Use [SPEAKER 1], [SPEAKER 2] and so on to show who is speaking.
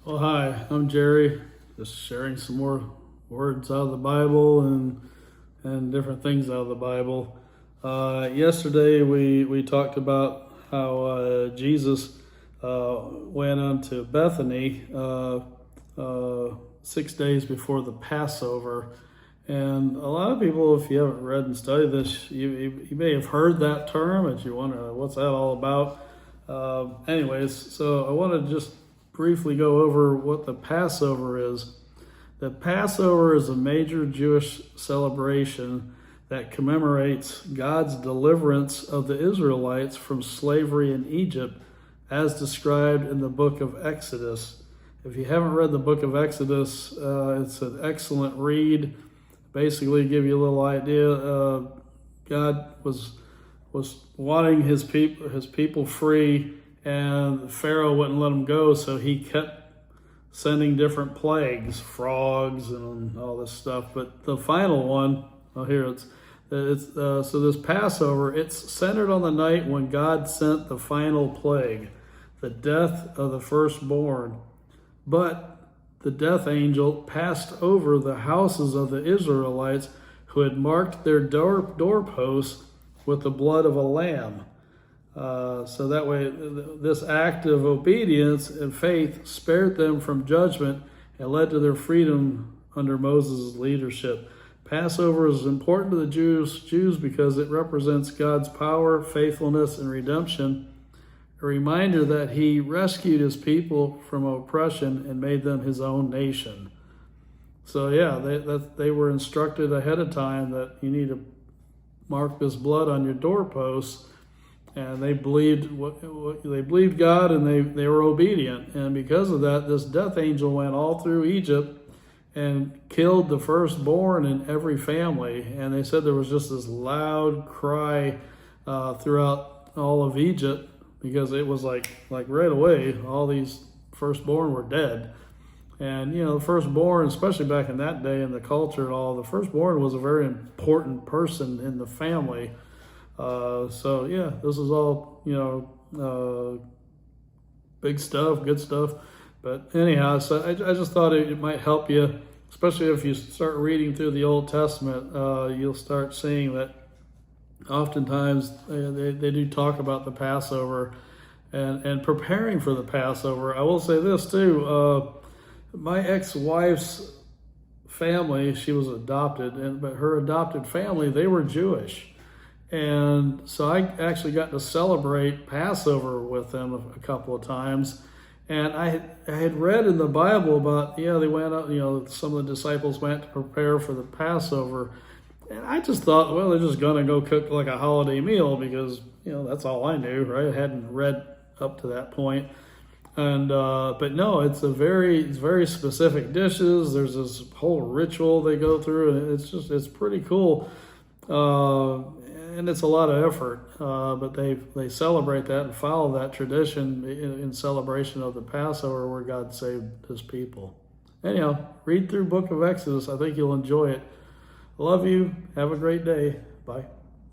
[SPEAKER 1] Well, hi, I'm Jerry, just sharing some more words out of the Bible and different things out of the Bible. Yesterday we talked about how Jesus went unto Bethany 6 days before the Passover. And a lot of people, if you haven't read and studied this, you may have heard that term and you wonder, what's that all about? Anyways, so I want to just briefly go over what the Passover is. The Passover is a major Jewish celebration that commemorates God's deliverance of the Israelites from slavery in Egypt, as described in the book of Exodus. If you haven't read the book of Exodus, it's an excellent read. Basically, give you a little idea. God was wanting his people free, and Pharaoh wouldn't let them go, so he kept sending different plagues, frogs and all this stuff. But the final one, so this Passover, it's centered on the night when God sent the final plague, the death of the firstborn. But the death angel passed over the houses of the Israelites who had marked their doorposts with the blood of a lamb. So that way, this act of obedience and faith spared them from judgment and led to their freedom under Moses' leadership. Passover is important to the Jews because it represents God's power, faithfulness, and redemption, a reminder that he rescued his people from oppression and made them his own nation. So yeah, they were instructed ahead of time that you need to mark this blood on your doorposts. And they believed God, and they were obedient. And because of that, this death angel went all through Egypt and killed the firstborn in every family. And they said there was just this loud cry throughout all of Egypt, because it was like right away, all these firstborn were dead. And, the firstborn, especially back in that day in the culture and all, the firstborn was a very important person in the family. So yeah, this is all, big stuff, good stuff. But anyhow, so I just thought it might help you, especially if you start reading through the Old Testament. You'll start seeing that oftentimes they do talk about the Passover and preparing for the Passover. I will say this too, my ex-wife's family, she was adopted, but her adopted family, they were Jewish. And so I actually got to celebrate Passover with them a couple of times. And I had read in the Bible about, they went out, some of the disciples went to prepare for the Passover. And I just thought, well, they're just going to go cook like a holiday meal because, that's all I knew, right? I hadn't read up to that point. And, but no, it's very specific dishes. There's this whole ritual they go through, and it's pretty cool. And it's a lot of effort, but they celebrate that and follow that tradition in celebration of the Passover where God saved his people. Anyhow, read through book of Exodus. I think you'll enjoy it. Love you. Have a great day. Bye.